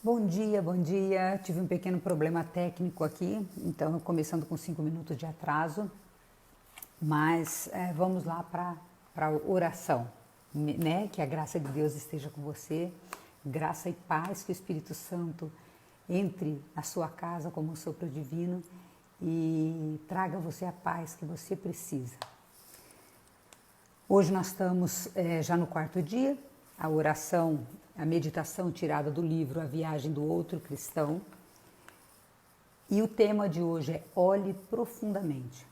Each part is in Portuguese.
Bom dia, bom dia. Tive um pequeno problema técnico aqui, então começando com 5 minutos de atraso, mas vamos lá para a oração, né? Que a graça de Deus esteja com você, graça e paz, que o Espírito Santo entre na sua casa como um sopro divino e traga a você a paz que você precisa. Hoje nós estamos já no quarto dia, a oração, a meditação tirada do livro A Viagem do Outro Cristão. E o tema de hoje é olhe profundamente.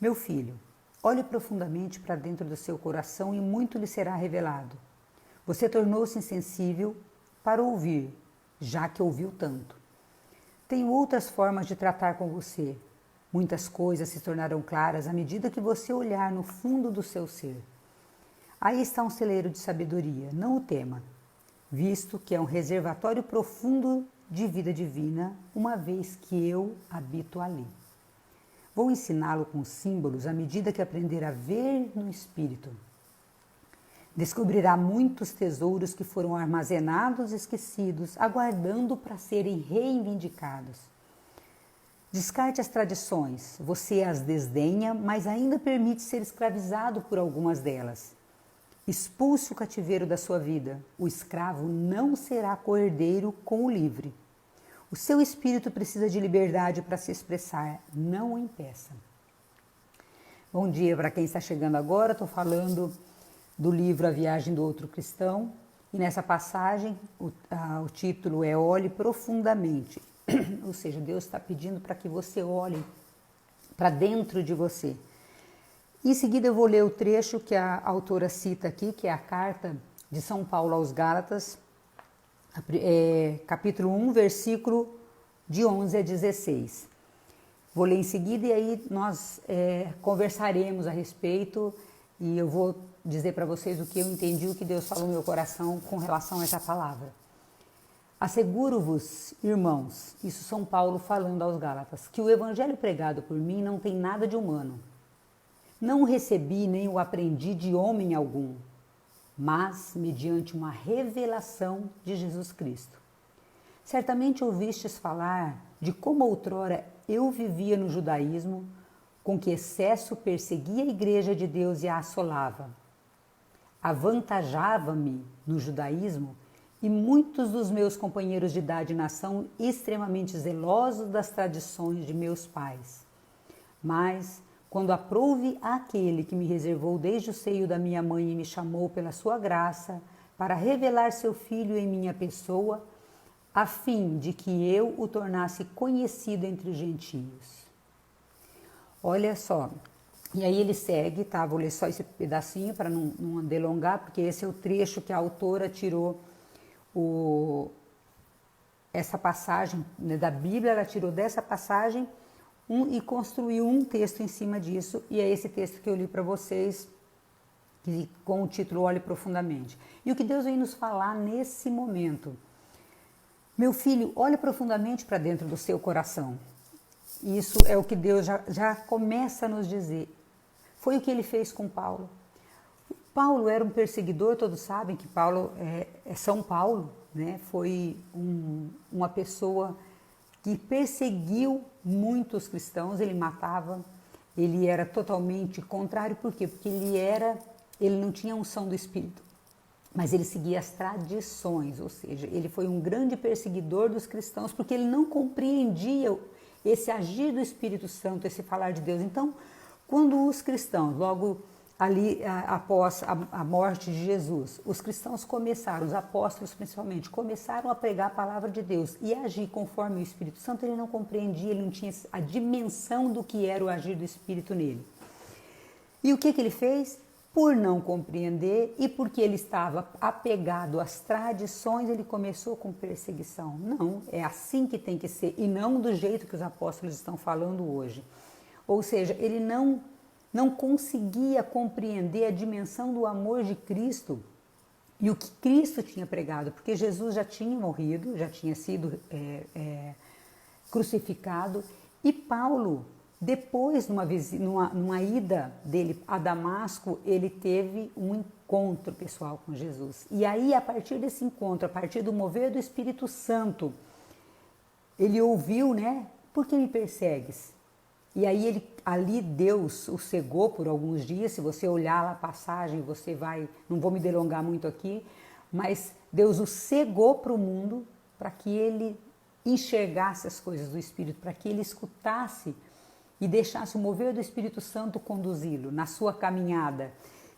Meu filho, olhe profundamente para dentro do seu coração e muito lhe será revelado. Você tornou-se insensível para ouvir, já que ouviu tanto. Tenho outras formas de tratar com você. Muitas coisas se tornarão claras à medida que você olhar no fundo do seu ser. Aí está um celeiro de sabedoria, não o tema, visto que é um reservatório profundo de vida divina, uma vez que eu habito ali. Vou ensiná-lo com símbolos à medida que aprender a ver no Espírito. Descobrirá muitos tesouros que foram armazenados e esquecidos, aguardando para serem reivindicados. Descarte as tradições, você as desdenha, mas ainda permite ser escravizado por algumas delas. Expulse o cativeiro da sua vida, o escravo não será coerdeiro com o livre. O seu espírito precisa de liberdade para se expressar, não o impeça. Bom dia para quem está chegando agora, estou falando do livro A Viagem do Outro Cristão, e nessa passagem o título é Olhe Profundamente. Ou seja, Deus está pedindo para que você olhe para dentro de você. Em seguida eu vou ler o trecho que a autora cita aqui, que é a carta de São Paulo aos Gálatas, capítulo 1, versículo de 11 a 16. Vou ler em seguida e aí nós conversaremos a respeito e eu vou dizer para vocês o que eu entendi, o que Deus falou no meu coração com relação a essa palavra. Asseguro-vos, irmãos, isso São Paulo falando aos Gálatas, que o evangelho pregado por mim não tem nada de humano. Não o recebi nem o aprendi de homem algum, mas mediante uma revelação de Jesus Cristo. Certamente ouvistes falar de como outrora eu vivia no judaísmo, com que excesso perseguia a igreja de Deus e a assolava. Avantajava-me no judaísmo e muitos dos meus companheiros de idade e nação extremamente zelosos das tradições de meus pais. Mas, quando aprouve aquele que me reservou desde o seio da minha mãe e me chamou pela sua graça para revelar seu Filho em minha pessoa, a fim de que eu o tornasse conhecido entre os gentios. Olha só, e aí ele segue, tá? Vou ler só esse pedacinho para não delongar, porque esse é o trecho que a autora tirou essa passagem, né, da Bíblia, ela tirou dessa passagem e construiu um texto em cima disso, e é esse texto que eu li para vocês, com o título Olhe Profundamente. E o que Deus vem nos falar nesse momento? Meu filho, olhe profundamente para dentro do seu coração. Isso é o que Deus já começa a nos dizer. Foi o que ele fez com Paulo. Paulo era um perseguidor, todos sabem que Paulo é São Paulo, né? Foi uma pessoa que perseguiu muitos cristãos, ele matava, ele era totalmente contrário, por quê? Porque ele não tinha unção do Espírito, mas ele seguia as tradições, ou seja, ele foi um grande perseguidor dos cristãos, porque ele não compreendia esse agir do Espírito Santo, esse falar de Deus. Então, quando os cristãos, logo ali após a morte de Jesus, os cristãos começaram, os apóstolos principalmente, começaram a pregar a palavra de Deus e a agir conforme o Espírito Santo, ele não compreendia, ele não tinha a dimensão do que era o agir do Espírito nele. E o que ele fez? Por não compreender e porque ele estava apegado às tradições, ele começou com perseguição. Não, é assim que tem que ser e não do jeito que os apóstolos estão falando hoje. Ou seja, ele não conseguia compreender a dimensão do amor de Cristo e o que Cristo tinha pregado, porque Jesus já tinha morrido, já tinha sido crucificado, e Paulo, depois, numa ida dele a Damasco, ele teve encontro pessoal com Jesus. E aí, a partir desse encontro, a partir do mover do Espírito Santo, ele ouviu, né? Por que me persegues? E aí ali Deus o cegou por alguns dias. Se você olhar lá a passagem, você vai, não vou me delongar muito aqui, mas Deus o cegou para o mundo, para que ele enxergasse as coisas do Espírito, para que ele escutasse e deixasse o mover do Espírito Santo conduzi-lo na sua caminhada.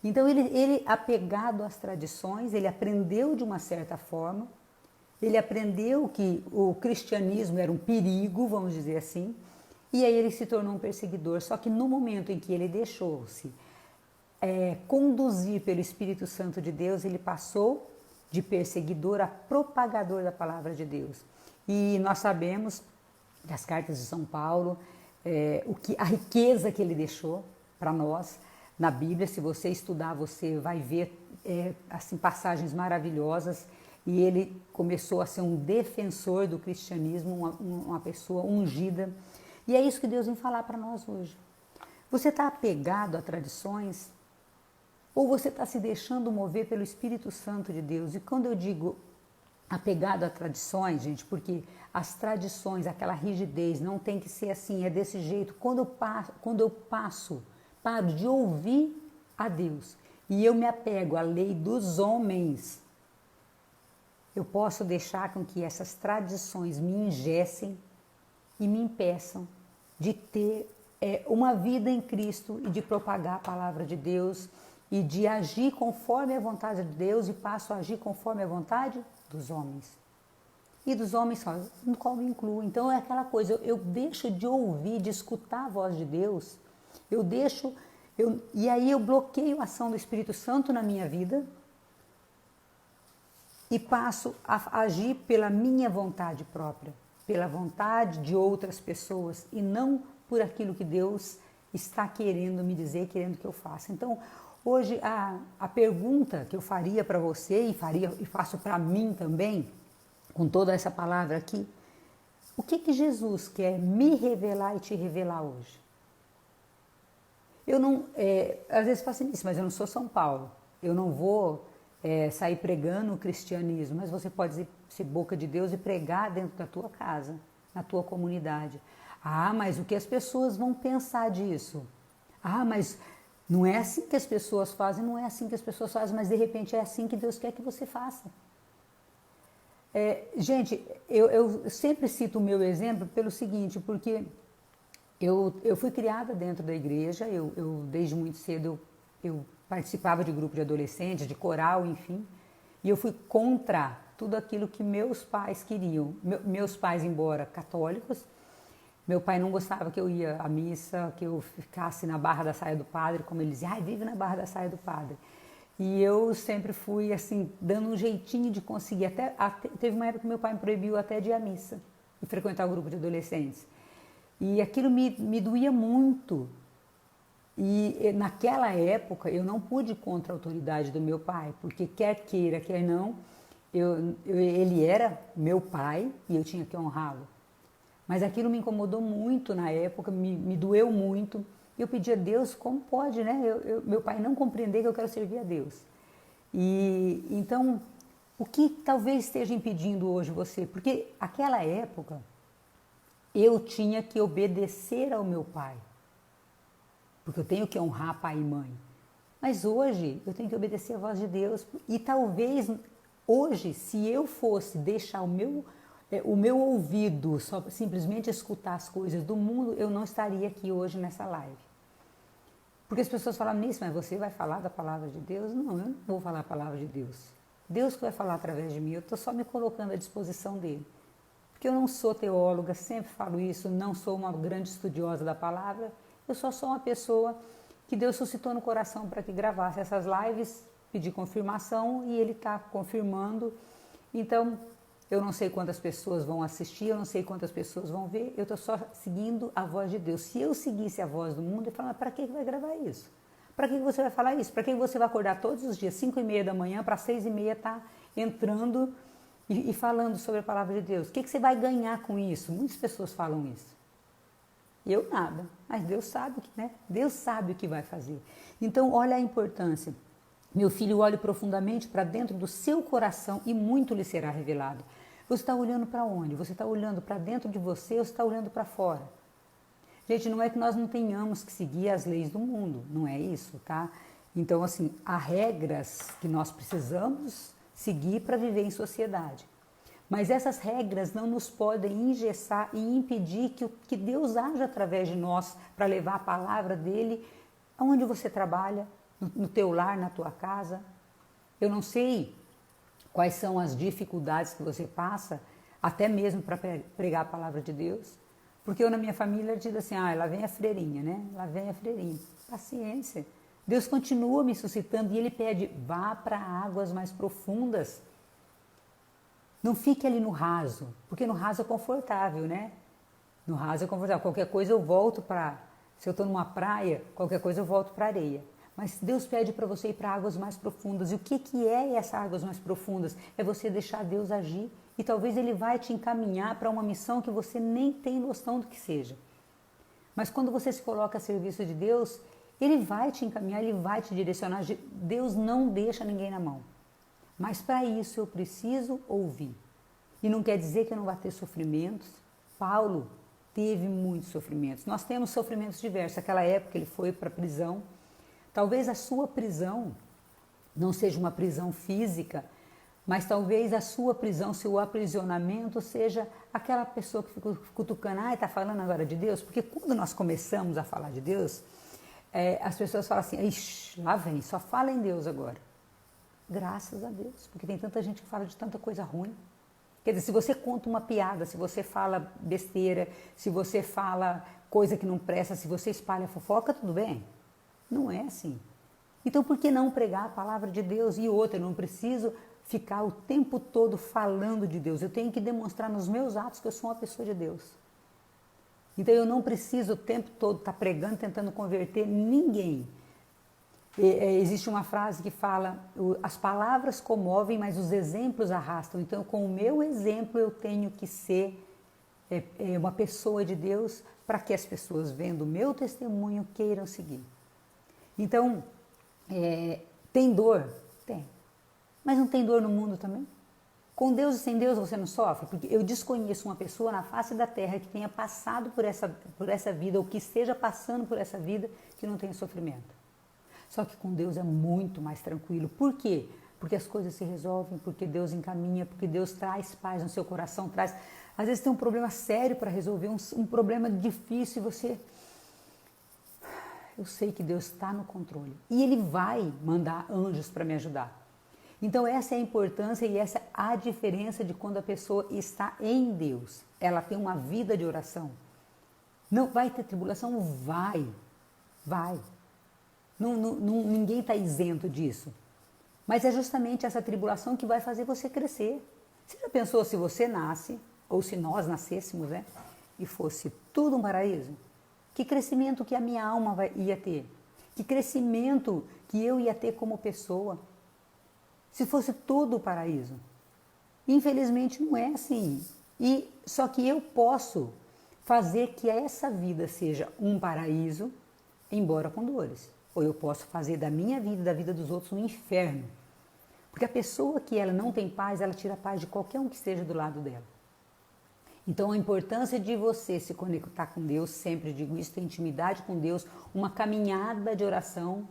Então ele apegado às tradições, ele aprendeu de uma certa forma, ele aprendeu que o cristianismo era um perigo, vamos dizer assim, e aí ele se tornou um perseguidor. Só que no momento em que ele deixou-se conduzir pelo Espírito Santo de Deus, ele passou de perseguidor a propagador da palavra de Deus. E nós sabemos das cartas de São Paulo, a riqueza que ele deixou para nós na Bíblia. Se você estudar, você vai ver assim, passagens maravilhosas. E ele começou a ser um defensor do cristianismo, uma pessoa ungida. E é isso que Deus vem falar para nós hoje. Você está apegado a tradições? Ou você está se deixando mover pelo Espírito Santo de Deus? E quando eu digo apegado a tradições, gente, porque as tradições, aquela rigidez, não tem que ser assim, é desse jeito. Quando eu paro de ouvir a Deus e eu me apego à lei dos homens, eu posso deixar com que essas tradições me engessem e me impeçam de ter uma vida em Cristo e de propagar a palavra de Deus e de agir conforme a vontade de Deus, e passo a agir conforme a vontade dos homens. E dos homens, no qual me incluo. Então é aquela coisa, eu deixo de ouvir, de escutar a voz de Deus, e aí eu bloqueio a ação do Espírito Santo na minha vida, e passo a agir pela minha vontade própria, pela vontade de outras pessoas e não por aquilo que Deus está querendo me dizer, querendo que eu faça. Então, hoje a pergunta que eu faria para você e faço para mim também, com toda essa palavra aqui, o que Jesus quer me revelar e te revelar hoje? Eu não, às vezes faço isso, mas eu não sou São Paulo, eu não vou sair pregando o cristianismo, mas você pode ser boca de Deus e pregar dentro da tua casa, na tua comunidade. Ah, mas o que as pessoas vão pensar disso? Ah, mas não é assim que as pessoas fazem, não é assim que as pessoas fazem, mas de repente é assim que Deus quer que você faça. Gente, eu sempre cito o meu exemplo pelo seguinte, porque eu fui criada dentro da igreja, eu desde muito cedo eu participava de grupo de adolescentes, de coral, enfim, e eu fui contra tudo aquilo que meus pais queriam. Meus pais, embora católicos, meu pai não gostava que eu ia à missa, que eu ficasse na barra da saia do padre, como ele dizia, vive na barra da saia do padre. E eu sempre fui, assim, dando um jeitinho de conseguir. Teve uma época que meu pai me proibiu até de ir à missa e frequentar o grupo de adolescentes. E aquilo me doía muito. E naquela época eu não pude ir contra a autoridade do meu pai, porque quer queira, quer não, ele era meu pai e eu tinha que honrá-lo. Mas aquilo me incomodou muito na época, me doeu muito. Eu pedi a Deus, como pode, né? Meu pai não compreender que eu quero servir a Deus. E então, o que talvez esteja impedindo hoje você? Porque aquela época eu tinha que obedecer ao meu pai, porque eu tenho que honrar pai e mãe. Mas hoje eu tenho que obedecer a voz de Deus. E talvez hoje, se eu fosse deixar o meu ouvido só simplesmente escutar as coisas do mundo, eu não estaria aqui hoje nessa live. Porque as pessoas falam nisso, mas você vai falar da palavra de Deus? Não, eu não vou falar a palavra de Deus. Deus que vai falar através de mim, eu estou só me colocando à disposição dele. Porque eu não sou teóloga, sempre falo isso, não sou uma grande estudiosa da palavra, eu só sou uma pessoa que Deus suscitou no coração para que gravasse essas lives, pedi confirmação e ele está confirmando. Então, eu não sei quantas pessoas vão assistir, eu não sei quantas pessoas vão ver, eu estou só seguindo a voz de Deus. Se eu seguisse a voz do mundo, eu falaria, para que vai gravar isso? Para que você vai falar isso? Para que você vai acordar todos os dias, 5h30 da manhã, para 6h30 estar entrando e falando sobre a palavra de Deus? O que você vai ganhar com isso? Muitas pessoas falam isso. Eu nada, mas Deus sabe, né? Deus sabe o que vai fazer. Então, olha a importância. Meu filho, olhe profundamente para dentro do seu coração e muito lhe será revelado. Você está olhando para onde? Você está olhando para dentro de você ou você está olhando para fora? Gente, não é que nós não tenhamos que seguir as leis do mundo, não é isso, tá? Então, assim, há regras que nós precisamos seguir para viver em sociedade. Mas essas regras não nos podem engessar e impedir que Deus haja através de nós para levar a palavra dele aonde você trabalha, no teu lar, na tua casa. Eu não sei quais são as dificuldades que você passa, até mesmo para pregar a palavra de Deus. Porque eu na minha família digo assim, lá vem a freirinha, né? Lá vem a freirinha. Paciência. Deus continua me suscitando e Ele pede, vá para águas mais profundas. Não fique ali no raso, porque no raso é confortável, né? No raso é confortável. Qualquer coisa eu volto para... Se eu estou numa praia, qualquer coisa eu volto para a areia. Mas Deus pede para você ir para águas mais profundas. E o que é essas águas mais profundas? É você deixar Deus agir. E talvez Ele vai te encaminhar para uma missão que você nem tem noção do que seja. Mas quando você se coloca a serviço de Deus, Ele vai te encaminhar, Ele vai te direcionar. Deus não deixa ninguém na mão. Mas para isso eu preciso ouvir. E não quer dizer que eu não vá ter sofrimentos. Paulo teve muitos sofrimentos. Nós temos sofrimentos diversos. Naquela época ele foi para a prisão. Talvez a sua prisão não seja uma prisão física, mas talvez a sua prisão, seu aprisionamento seja aquela pessoa que fica cutucando, está falando agora de Deus? Porque quando nós começamos a falar de Deus, as pessoas falam assim, ixi, lá vem, só fala em Deus agora. Graças a Deus, porque tem tanta gente que fala de tanta coisa ruim. Quer dizer, se você conta uma piada, se você fala besteira, se você fala coisa que não presta, se você espalha fofoca, tudo bem? Não é assim. Então, por que não pregar a palavra de Deus? E outra, eu não preciso ficar o tempo todo falando de Deus. Eu tenho que demonstrar nos meus atos que eu sou uma pessoa de Deus. Então, eu não preciso o tempo todo estar pregando, tentando converter ninguém. Existe uma frase que fala, as palavras comovem, mas os exemplos arrastam. Então, com o meu exemplo, eu tenho que ser uma pessoa de Deus para que as pessoas, vendo o meu testemunho, queiram seguir. Então, tem dor? Tem. Mas não tem dor no mundo também? Com Deus e sem Deus você não sofre? Porque eu desconheço uma pessoa na face da terra que tenha passado por essa vida, ou que esteja passando por essa vida, que não tenha sofrimento. Só que com Deus é muito mais tranquilo. Por quê? Porque as coisas se resolvem, porque Deus encaminha, porque Deus traz paz no seu coração, traz... Às vezes tem um problema sério para resolver, um problema difícil e você... Eu sei que Deus está no controle e Ele vai mandar anjos para me ajudar. Então essa é a importância e essa é a diferença de quando a pessoa está em Deus. Ela tem uma vida de oração. Não vai ter tribulação? Vai. Ninguém está isento disso. Mas é justamente essa tribulação que vai fazer você crescer. Você já pensou se você nasce, ou se nós nascêssemos, né? E fosse tudo um paraíso? Que crescimento que a minha alma ia ter? Que crescimento que eu ia ter como pessoa? Se fosse tudo o paraíso. Infelizmente não é assim. Só que eu posso fazer que essa vida seja um paraíso, embora com dores. Ou eu posso fazer da minha vida e da vida dos outros um inferno. Porque a pessoa que ela não tem paz, ela tira a paz de qualquer um que esteja do lado dela. Então a importância de você se conectar com Deus, sempre digo isso, ter intimidade com Deus, uma caminhada de oração,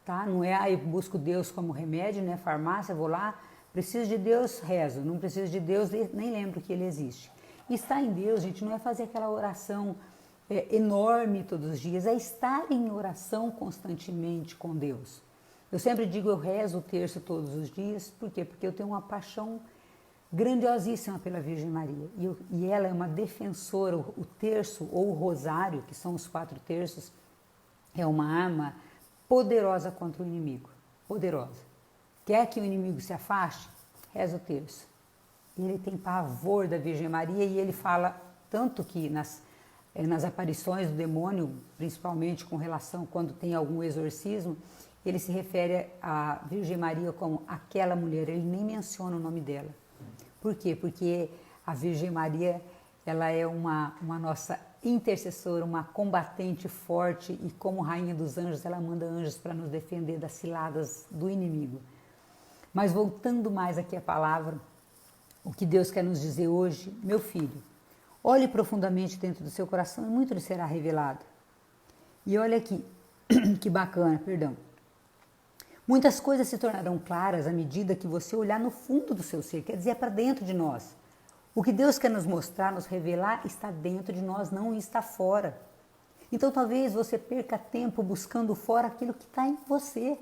tá? Não é, eu busco Deus como remédio, né? Farmácia, vou lá, preciso de Deus, rezo, não preciso de Deus, nem lembro que Ele existe. E estar em Deus, gente, não é fazer aquela oração enorme todos os dias, é estar em oração constantemente com Deus. Eu sempre digo, eu rezo o terço todos os dias, por quê? Porque eu tenho uma paixão grandiosíssima pela Virgem Maria, e ela é uma defensora, o terço ou o rosário, que são os 4 terços, é uma arma poderosa contra o inimigo, poderosa. Quer que o inimigo se afaste? Reza o terço. Ele tem pavor da Virgem Maria e ele fala tanto que nas aparições do demônio, principalmente com relação quando tem algum exorcismo, ele se refere à Virgem Maria como aquela mulher, ele nem menciona o nome dela. Por quê? Porque a Virgem Maria, ela é uma nossa intercessora, uma combatente forte e como rainha dos anjos, ela manda anjos para nos defender das ciladas do inimigo. Mas voltando mais aqui à palavra, o que Deus quer nos dizer hoje, meu filho, olhe profundamente dentro do seu coração e muito lhe será revelado. E olha aqui, que bacana, perdão. Muitas coisas se tornarão claras à medida que você olhar no fundo do seu ser, quer dizer, é para dentro de nós. O que Deus quer nos mostrar, nos revelar, está dentro de nós, não está fora. Então talvez você perca tempo buscando fora aquilo que está em você.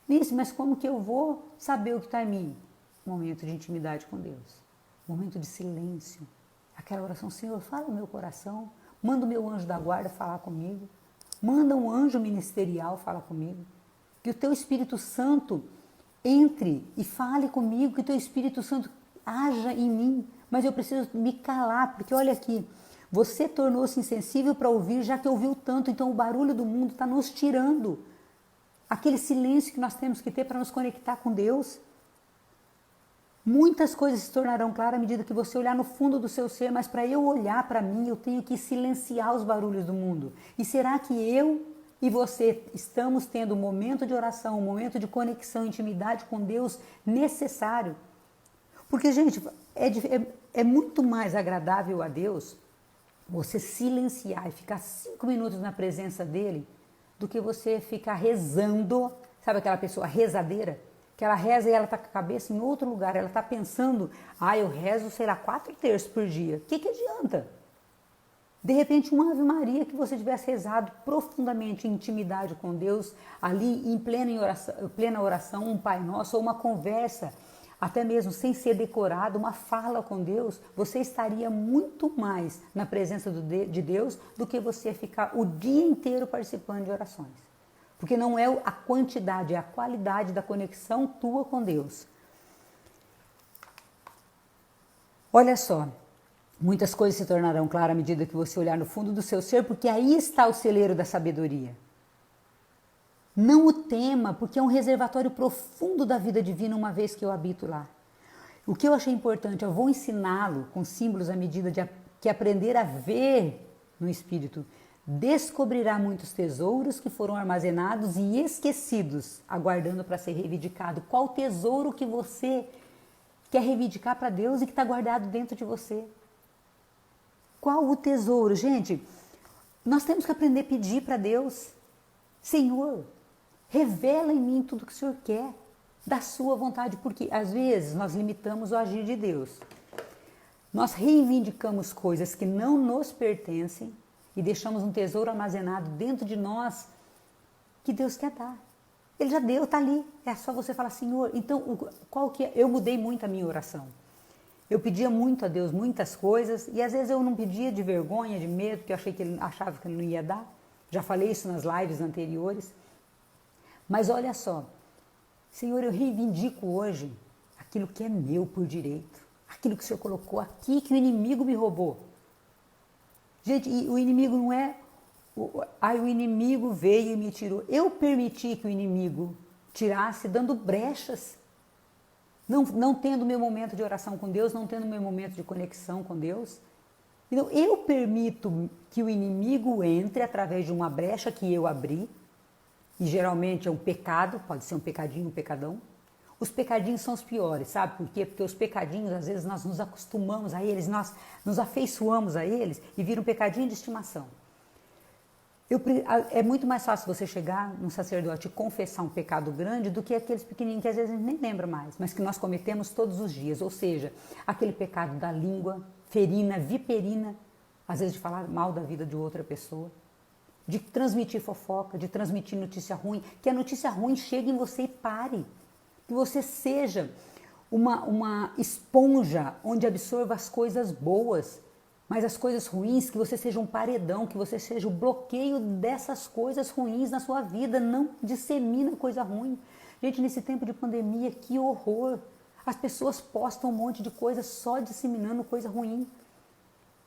Nisso, mas como que eu vou saber o que está em mim? Momento de intimidade com Deus, momento de silêncio, aquela oração, Senhor, fala no meu coração, manda o meu anjo da guarda falar comigo, manda um anjo ministerial falar comigo, que o teu Espírito Santo entre e fale comigo, que o teu Espírito Santo haja em mim, mas eu preciso me calar, porque olha aqui, você tornou-se insensível para ouvir, já que ouviu tanto, então o barulho do mundo está nos tirando aquele silêncio que nós temos que ter para nos conectar com Deus. Muitas coisas se tornarão claras à medida que você olhar no fundo do seu ser, mas para eu olhar para mim, eu tenho que silenciar os barulhos do mundo. E será que eu e você estamos tendo um momento de oração, um momento de conexão, intimidade com Deus necessário? Porque, gente, é muito mais agradável a Deus você silenciar e ficar 5 minutos na presença dEle do que você ficar rezando, sabe aquela pessoa rezadeira? Que ela reza e ela está com a cabeça em outro lugar, ela está pensando, eu rezo, sei lá, 4 terços por dia. O que adianta? De repente, uma Ave Maria que você tivesse rezado profundamente em intimidade com Deus, ali em plena oração, um Pai Nosso, ou uma conversa, até mesmo sem ser decorado, uma fala com Deus, você estaria muito mais na presença de Deus do que você ficar o dia inteiro participando de orações. Porque não é a quantidade, é a qualidade da conexão tua com Deus. Olha só, muitas coisas se tornarão claras à medida que você olhar no fundo do seu ser, porque aí está o celeiro da sabedoria. Não o tema, porque é um reservatório profundo da vida divina, uma vez que eu habito lá. O que eu achei importante, eu vou ensiná-lo com símbolos à medida que aprender a ver no Espírito, descobrirá muitos tesouros que foram armazenados e esquecidos, aguardando para ser reivindicado. Qual tesouro que você quer reivindicar para Deus e que está guardado dentro de você? Qual o tesouro? Gente, nós temos que aprender a pedir para Deus. Senhor, revela em mim tudo que o Senhor quer, da sua vontade, porque às vezes nós limitamos o agir de Deus. Nós reivindicamos coisas que não nos pertencem e deixamos um tesouro armazenado dentro de nós que Deus quer dar. Ele já deu, está ali. É só você falar, Senhor, então qual que é? Eu mudei muito a minha oração. Eu pedia muito a Deus muitas coisas e às vezes eu não pedia de vergonha, de medo, porque eu achava que ele não ia dar. Já falei isso nas lives anteriores. Mas olha só, Senhor, eu reivindico hoje aquilo que é meu por direito, aquilo que o Senhor colocou aqui, que o inimigo me roubou. Gente, e o inimigo não é, o inimigo veio e me tirou. Eu permiti que o inimigo tirasse dando brechas, não tendo meu momento de oração com Deus, não tendo meu momento de conexão com Deus. Então, eu permito que o inimigo entre através de uma brecha que eu abri, e geralmente é um pecado, pode ser um pecadinho, um pecadão. Os pecadinhos são os piores, sabe por quê? Porque os pecadinhos, às vezes, nós nos acostumamos a eles, nós nos afeiçoamos a eles e vira um pecadinho de estimação. É muito mais fácil você chegar num sacerdote e confessar um pecado grande do que aqueles pequenininhos que às vezes a gente nem lembra mais, mas que nós cometemos todos os dias. Ou seja, aquele pecado da língua, ferina, viperina, às vezes de falar mal da vida de outra pessoa, de transmitir fofoca, de transmitir notícia ruim, que a notícia ruim chegue em você e pare. Que você seja uma esponja onde absorva as coisas boas, mas as coisas ruins, que você seja um paredão, que você seja o bloqueio dessas coisas ruins na sua vida, não dissemina coisa ruim. Gente, nesse tempo de pandemia, que horror! As pessoas postam um monte de coisa só disseminando coisa ruim.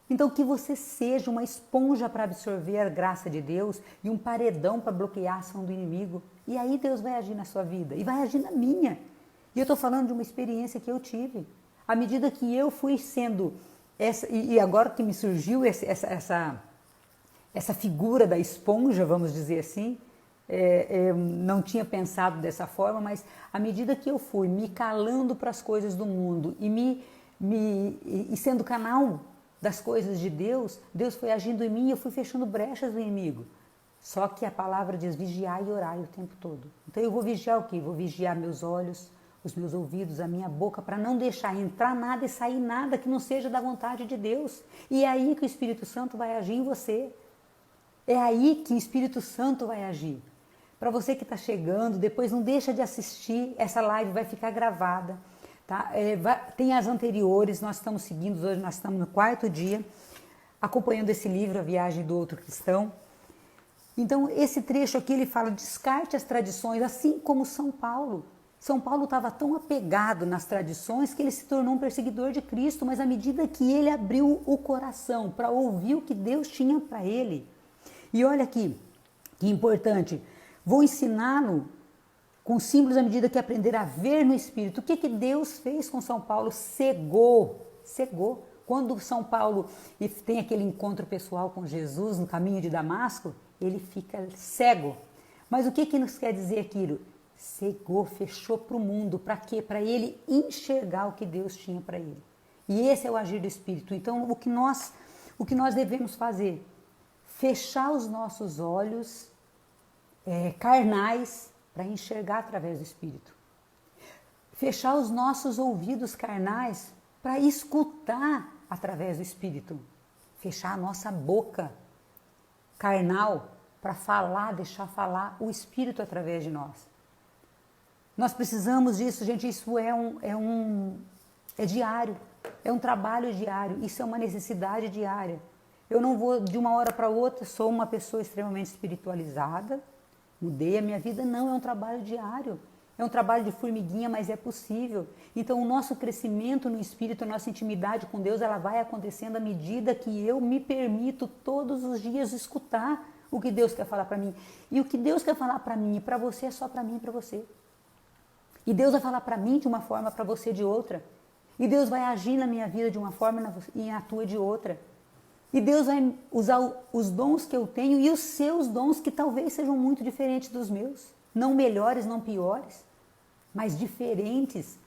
Então, que você seja uma esponja para absorver a graça de Deus e um paredão para bloquear a ação do inimigo. E aí Deus vai agir na sua vida e vai agir na minha. E eu estou falando de uma experiência que eu tive. À medida que eu fui sendo... e agora que me surgiu essa essa figura da esponja, vamos dizer assim. Não tinha pensado dessa forma, mas à medida que eu fui me calando para as coisas do mundo e sendo canal das coisas de Deus, Deus foi agindo em mim e eu fui fechando brechas do inimigo. Só que a palavra diz vigiar e orar o tempo todo. Então eu vou vigiar o quê? Vou vigiar meus olhos, os meus ouvidos, a minha boca, para não deixar entrar nada e sair nada que não seja da vontade de Deus. E é aí que o Espírito Santo vai agir em você. É aí que o Espírito Santo vai agir. Para você que está chegando, depois não deixa de assistir, essa live vai ficar gravada. Tá? Tem as anteriores, nós estamos seguindo, hoje nós estamos no 4º dia, acompanhando esse livro, A Viagem do Outro Cristão. Então, esse trecho aqui, ele fala, descarte as tradições, assim como São Paulo. São Paulo estava tão apegado nas tradições que ele se tornou um perseguidor de Cristo, mas à medida que ele abriu o coração para ouvir o que Deus tinha para ele. E olha aqui, que importante, vou ensiná-lo com símbolos à medida que aprender a ver no Espírito. O que Deus fez com São Paulo? Cegou. Quando São Paulo tem aquele encontro pessoal com Jesus no caminho de Damasco, ele fica cego. Mas o que nos quer dizer aquilo? Cegou, fechou para o mundo. Para quê? Para ele enxergar o que Deus tinha para ele. E esse é o agir do Espírito. Então, o que nós devemos fazer? Fechar os nossos olhos carnais para enxergar através do Espírito. Fechar os nossos ouvidos carnais para escutar através do Espírito. Fechar a nossa boca carnal para falar, deixar falar o Espírito através de nós. Nós precisamos disso, gente. Isso é diário, é um trabalho diário, isso é uma necessidade diária. Eu não vou de uma hora para outra, sou uma pessoa extremamente espiritualizada, mudei a minha vida, não, é um trabalho diário. É um trabalho de formiguinha, mas é possível. Então, o nosso crescimento no Espírito, a nossa intimidade com Deus, ela vai acontecendo à medida que eu me permito todos os dias escutar o que Deus quer falar para mim. E o que Deus quer falar para mim e para você é só para mim e para você. E Deus vai falar para mim de uma forma, para você de outra. E Deus vai agir na minha vida de uma forma e na tua de outra. E Deus vai usar os dons que eu tenho e os seus dons, que talvez sejam muito diferentes dos meus. Não melhores, não piores, mas diferentes.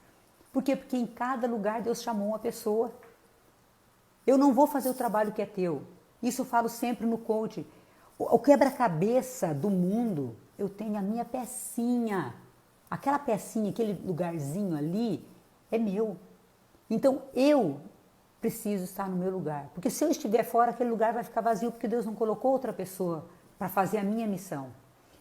Por quê? Porque em cada lugar Deus chamou uma pessoa. Eu não vou fazer o trabalho que é teu. Isso eu falo sempre no coaching. O quebra-cabeça do mundo, eu tenho a minha pecinha. Aquela pecinha, aquele lugarzinho ali, é meu. Então eu preciso estar no meu lugar. Porque se eu estiver fora, aquele lugar vai ficar vazio, porque Deus não colocou outra pessoa para fazer a minha missão.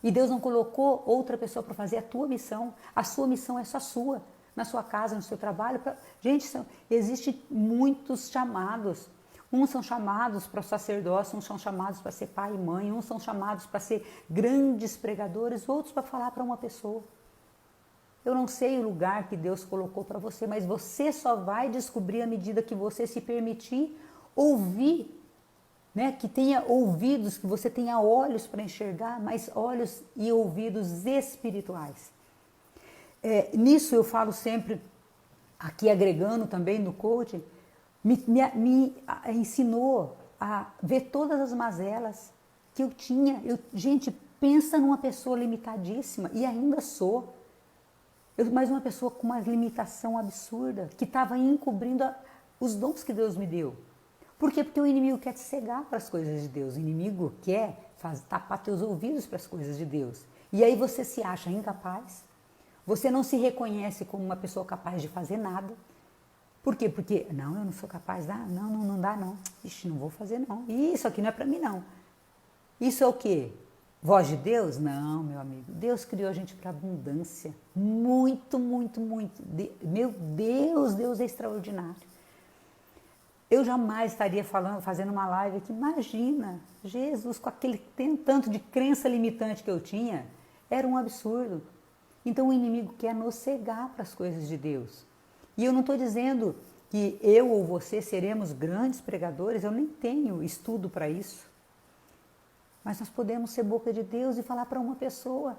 E Deus não colocou outra pessoa para fazer a tua missão. A sua missão é só sua. Na sua casa, no seu trabalho. Gente, existem muitos chamados. Uns são chamados para o sacerdócio, uns são chamados para ser pai e mãe, uns são chamados para ser grandes pregadores, outros para falar para uma pessoa. Eu não sei o lugar que Deus colocou para você, mas você só vai descobrir à medida que você se permitir ouvir, né? Que tenha ouvidos, que você tenha olhos para enxergar, mas olhos e ouvidos espirituais. Nisso eu falo sempre, aqui agregando também no coaching, me ensinou a ver todas as mazelas que eu tinha. Gente, pensa numa pessoa limitadíssima, e ainda sou. Mas uma pessoa com uma limitação absurda, que estava encobrindo os dons que Deus me deu. Por quê? Porque o inimigo quer te cegar para as coisas de Deus. O inimigo quer tapar teus ouvidos para as coisas de Deus. E aí você se acha incapaz. Você não se reconhece como uma pessoa capaz de fazer nada. Por quê? Porque, não, eu não sou capaz, não dá não. Ixi, não vou fazer não. Isso aqui não é para mim não. Isso é o quê? Voz de Deus? Não, meu amigo. Deus criou a gente para abundância. Muito, muito, muito. Meu Deus, Deus é extraordinário. Eu jamais estaria fazendo uma live aqui. Imagina, Jesus, com aquele tanto de crença limitante que eu tinha, era um absurdo. Então o inimigo quer nos cegar para as coisas de Deus. E eu não estou dizendo que eu ou você seremos grandes pregadores, eu nem tenho estudo para isso. Mas nós podemos ser boca de Deus e falar para uma pessoa.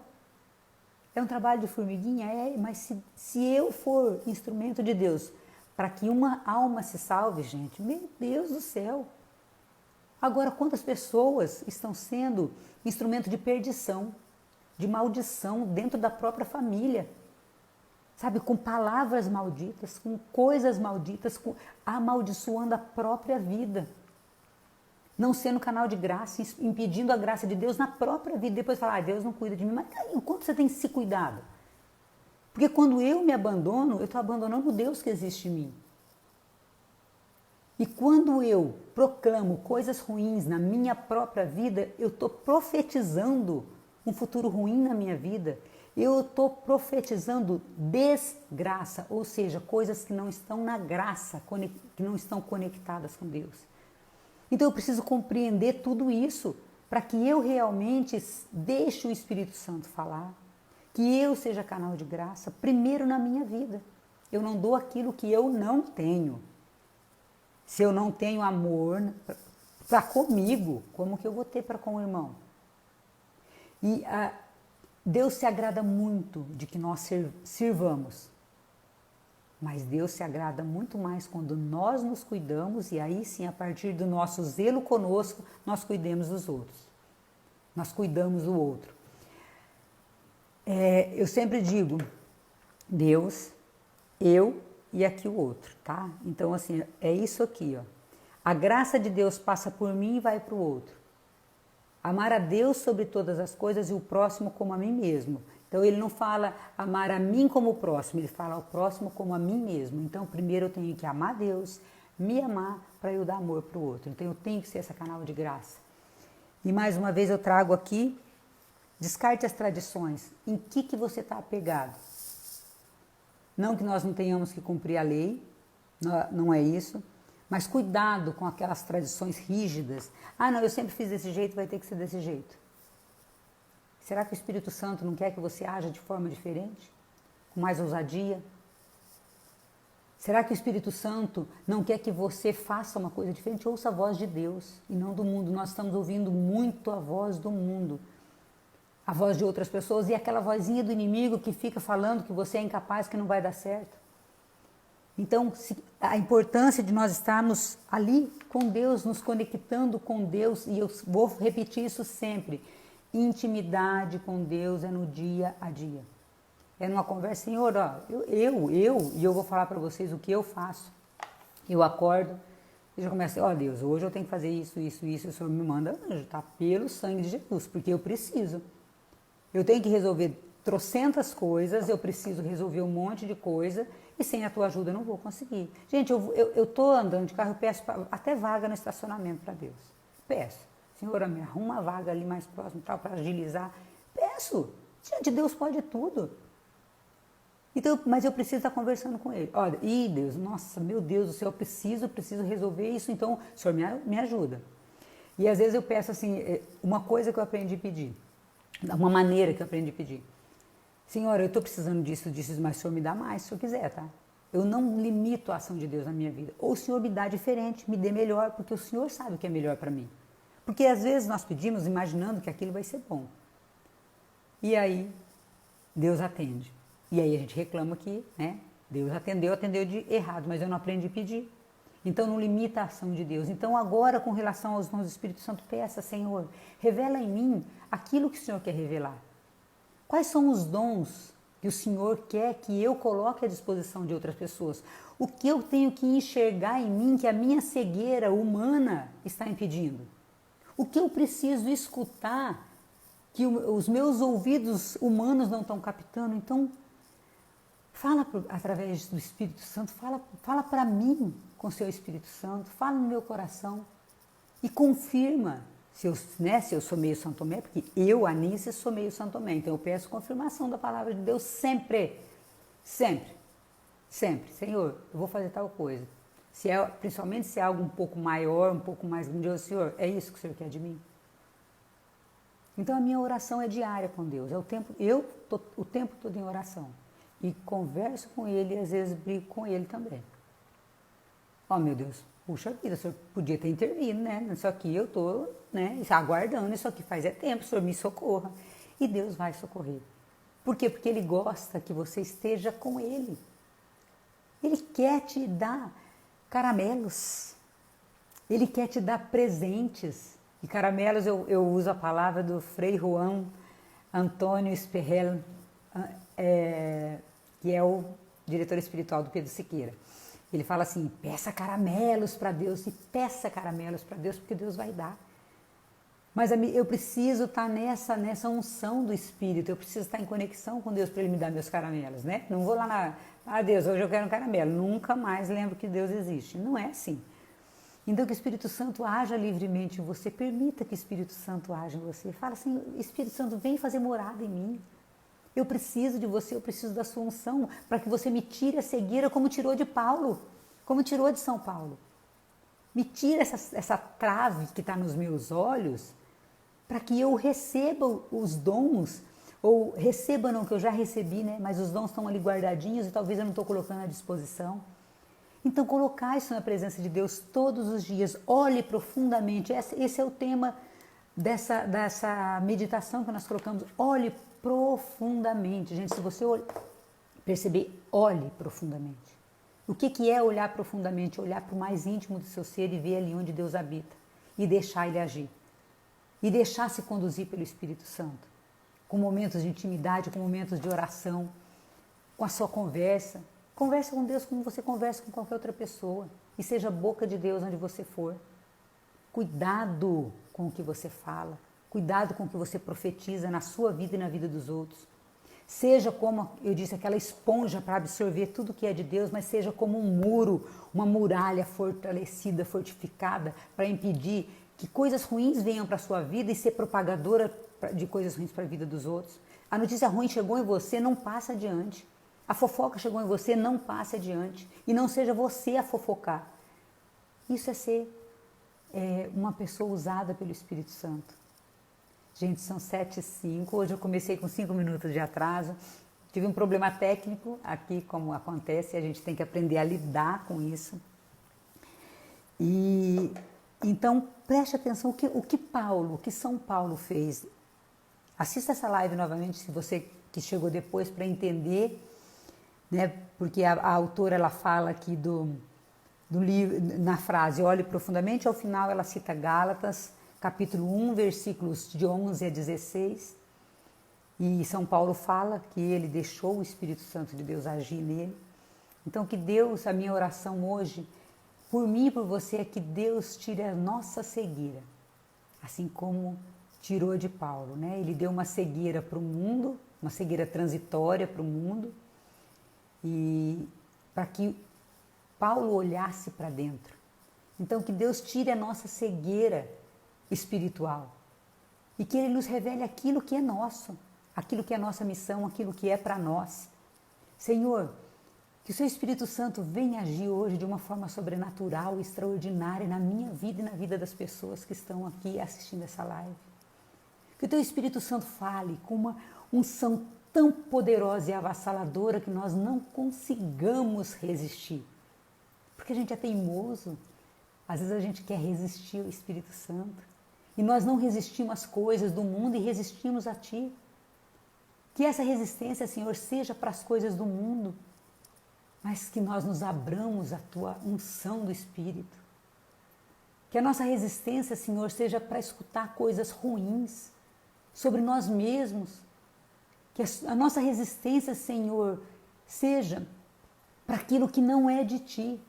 É um trabalho de formiguinha? Mas se eu for instrumento de Deus para que uma alma se salve, gente, meu Deus do céu, Agora, quantas pessoas estão sendo instrumento de perdição, de maldição dentro da própria família? Sabe, com palavras malditas, com coisas malditas, amaldiçoando a própria vida. Não sendo canal de graça, impedindo a graça de Deus na própria vida. Depois falar, Deus não cuida de mim. Mas o quanto você tem se cuidado? Porque quando eu me abandono, eu estou abandonando o Deus que existe em mim. E quando eu proclamo coisas ruins na minha própria vida, eu estou profetizando um futuro ruim na minha vida. Eu estou profetizando desgraça, ou seja, coisas que não estão na graça, que não estão conectadas com Deus. Então eu preciso compreender tudo isso para que eu realmente deixe o Espírito Santo falar, que eu seja canal de graça, primeiro na minha vida. Eu não dou aquilo que eu não tenho. Se eu não tenho amor para comigo, como que eu vou ter para com o irmão? E Deus se agrada muito de que nós sirvamos. Mas Deus se agrada muito mais quando nós nos cuidamos e aí sim, a partir do nosso zelo conosco, nós cuidemos dos outros. Nós cuidamos do outro. Eu sempre digo, Deus, eu e aqui o outro, tá? Então assim, é isso aqui, ó. A graça de Deus passa por mim e vai para o outro. Amar a Deus sobre todas as coisas e o próximo como a mim mesmo. Então ele não fala amar a mim como o próximo, ele fala ao próximo como a mim mesmo. Então primeiro eu tenho que amar Deus, me amar para eu dar amor para o outro. Então eu tenho que ser essa canal de graça. E mais uma vez eu trago aqui, descarte as tradições. Em que você está apegado? Não que nós não tenhamos que cumprir a lei, não é isso. Mas cuidado com aquelas tradições rígidas. Ah, não, eu sempre fiz desse jeito, vai ter que ser desse jeito. Será que o Espírito Santo não quer que você haja de forma diferente? Com mais ousadia? Será que o Espírito Santo não quer que você faça uma coisa diferente? Ouça a voz de Deus e não do mundo. Nós estamos ouvindo muito a voz do mundo. A voz de outras pessoas e aquela vozinha do inimigo que fica falando que você é incapaz, que não vai dar certo. Então, a importância de nós estarmos ali com Deus, nos conectando com Deus, e eu vou repetir isso sempre, intimidade com Deus é no dia a dia. É numa conversa, Senhor, ó, e eu vou falar para vocês o que eu faço. Eu acordo, e já começo, ó Deus, hoje eu tenho que fazer isso, e o Senhor me manda anjo, tá? Pelo sangue de Jesus, porque eu preciso. Eu tenho que resolver trocentas coisas, eu preciso resolver um monte de coisa, e sem a tua ajuda eu não vou conseguir. Gente, eu tô andando de carro, eu peço até vaga no estacionamento para Deus. Peço. Senhora, me arruma uma vaga ali mais próximo, tal, para agilizar. Peço. Gente, Deus pode tudo. Então, mas eu preciso estar conversando com Ele. Olha, Deus, nossa, meu Deus do céu, eu preciso resolver isso, então o Senhor me ajuda. E às vezes eu peço assim, uma coisa que eu aprendi a pedir, uma maneira que eu aprendi a pedir. Senhora, eu estou precisando disso, mas o Senhor me dá mais, se o Senhor quiser, tá? Eu não limito a ação de Deus na minha vida. Ou o Senhor me dá diferente, me dê melhor, porque o Senhor sabe o que é melhor para mim. Porque às vezes nós pedimos imaginando que aquilo vai ser bom. E aí, Deus atende. E aí a gente reclama que, né? Deus atendeu de errado, mas eu não aprendi a pedir. Então não limita a ação de Deus. Então agora, com relação aos dons do Espírito Santo, peça, Senhor, revela em mim aquilo que o Senhor quer revelar. Quais são os dons que o Senhor quer que eu coloque à disposição de outras pessoas? O que eu tenho que enxergar em mim que a minha cegueira humana está impedindo? O que eu preciso escutar que os meus ouvidos humanos não estão captando? Então, fala através do Espírito Santo, fala para mim com o seu Espírito Santo, fala no meu coração e confirma. Se eu sou meio São Tomé, porque eu, Anícia, sou meio São Tomé, então eu peço confirmação da palavra de Deus sempre, sempre, sempre. Senhor, eu vou fazer tal coisa. Principalmente se é algo um pouco maior, um pouco mais grandioso, Senhor, é isso que o Senhor quer de mim? Então a minha oração é diária com Deus, eu tô o tempo todo em oração. E converso com Ele e às vezes brigo com Ele também. Oh meu Deus, puxa vida, o Senhor podia ter intervindo, né? Isso aqui eu estou, né, aguardando, isso aqui faz tempo, o Senhor me socorra. E Deus vai socorrer. Por quê? Porque Ele gosta que você esteja com Ele. Ele quer te dar caramelos. Ele quer te dar presentes. E caramelos eu uso a palavra do Frei Juan Antônio Sperrel, que é o diretor espiritual do Pedro Siqueira. Ele fala assim, peça caramelos para Deus, e peça caramelos para Deus, porque Deus vai dar. Mas eu preciso estar nessa unção do Espírito, eu preciso estar em conexão com Deus para Ele me dar meus caramelos, né? Não vou lá Deus, hoje eu quero um caramelo, nunca mais lembro que Deus existe. Não é assim. Então que o Espírito Santo haja livremente em você, permita que o Espírito Santo haja em você. Fala assim, Espírito Santo, vem fazer morada em mim. Eu preciso de você, eu preciso da sua unção, para que você me tire a cegueira como tirou de Paulo, como tirou de São Paulo. Me tira essa trave que está nos meus olhos, para que eu receba os dons, ou receba não, que eu já recebi, né? Mas os dons estão ali guardadinhos e talvez eu não estou colocando à disposição. Então colocar isso na presença de Deus todos os dias, olhe profundamente, esse é o tema dessa meditação que nós colocamos, olhe profundamente. Gente, se você perceber, olhe profundamente. O que é olhar profundamente? Olhar para o mais íntimo do seu ser e ver ali onde Deus habita. E deixar Ele agir. E deixar se conduzir pelo Espírito Santo. Com momentos de intimidade, com momentos de oração, com a sua conversa. Converse com Deus como você conversa com qualquer outra pessoa. E seja a boca de Deus onde você for. Cuidado com o que você fala. Cuidado com o que você profetiza na sua vida e na vida dos outros. Seja como, eu disse, aquela esponja para absorver tudo que é de Deus, mas seja como um muro, uma muralha fortalecida, fortificada, para impedir que coisas ruins venham para a sua vida e ser propagadora de coisas ruins para a vida dos outros. A notícia ruim chegou em você, não passa adiante. A fofoca chegou em você, não passe adiante. E não seja você a fofocar. Isso é ser uma pessoa usada pelo Espírito Santo. Gente, são 7h05, hoje eu comecei com 5 minutos de atraso, tive um problema técnico aqui, como acontece, a gente tem que aprender a lidar com isso. E então, preste atenção o que São Paulo fez. Assista essa live novamente, se você que chegou depois, para entender, né? Porque a autora ela fala aqui do livro, na frase, olhe profundamente, ao final ela cita Gálatas, capítulo 1, versículos de 11 a 16, e São Paulo fala que ele deixou o Espírito Santo de Deus agir nele. Então que Deus, a minha oração hoje, por mim e por você, é que Deus tire a nossa cegueira, assim como tirou de Paulo, né? Ele deu uma cegueira para o mundo, uma cegueira transitória para o mundo, e para que Paulo olhasse para dentro. Então que Deus tire a nossa cegueira espiritual e que Ele nos revele aquilo que é nosso, aquilo que é nossa missão, aquilo que é para nós. Senhor, que o Seu Espírito Santo venha agir hoje de uma forma sobrenatural, extraordinária na minha vida e na vida das pessoas que estão aqui assistindo essa live. Que o Teu Espírito Santo fale com uma unção tão poderosa e avassaladora que nós não consigamos resistir. Porque a gente é teimoso, às vezes a gente quer resistir ao Espírito Santo. E nós não resistimos às coisas do mundo e resistimos a Ti. Que essa resistência, Senhor, seja para as coisas do mundo, mas que nós nos abramos à Tua unção do Espírito. Que a nossa resistência, Senhor, seja para escutar coisas ruins sobre nós mesmos. Que a nossa resistência, Senhor, seja para aquilo que não é de Ti,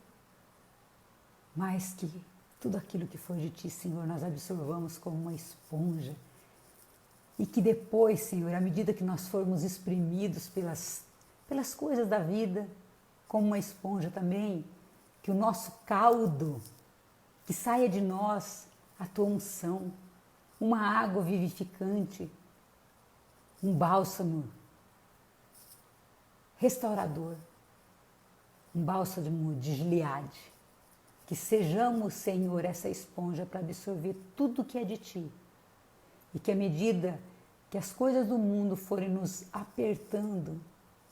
mas que tudo aquilo que for de Ti, Senhor, nós absorvamos como uma esponja. E que depois, Senhor, à medida que nós formos espremidos pelas coisas da vida, como uma esponja também, que o nosso caldo, que saia de nós a Tua unção, uma água vivificante, um bálsamo restaurador, um bálsamo de Gileade. Que sejamos, Senhor, essa esponja para absorver tudo que é de Ti. E que à medida que as coisas do mundo forem nos apertando,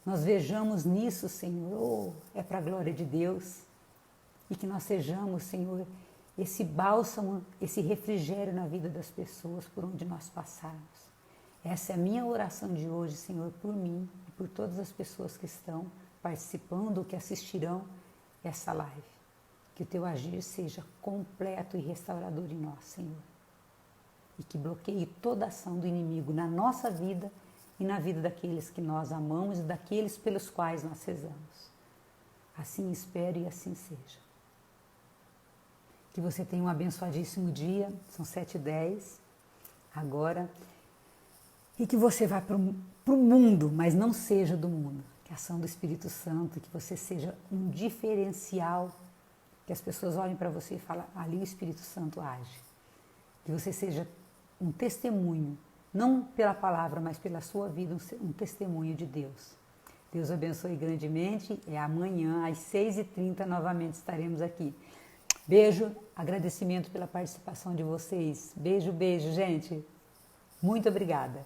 nós vejamos nisso, Senhor, é para a glória de Deus. E que nós sejamos, Senhor, esse bálsamo, esse refrigério na vida das pessoas por onde nós passarmos. Essa é a minha oração de hoje, Senhor, por mim e por todas as pessoas que estão participando ou que assistirão essa live. Que o teu agir seja completo e restaurador em nós, Senhor. E que bloqueie toda ação do inimigo na nossa vida e na vida daqueles que nós amamos e daqueles pelos quais nós rezamos. Assim espero e assim seja. Que você tenha um abençoadíssimo dia, são 7h10 agora, e que você vá para o mundo, mas não seja do mundo. Que a ação do Espírito Santo, que você seja um diferencial, que as pessoas olhem para você e falem, ali o Espírito Santo age. Que você seja um testemunho, não pela palavra, mas pela sua vida, um testemunho de Deus. Deus abençoe grandemente, amanhã às 6h30 novamente estaremos aqui. Beijo, agradecimento pela participação de vocês. Beijo, beijo, gente. Muito obrigada.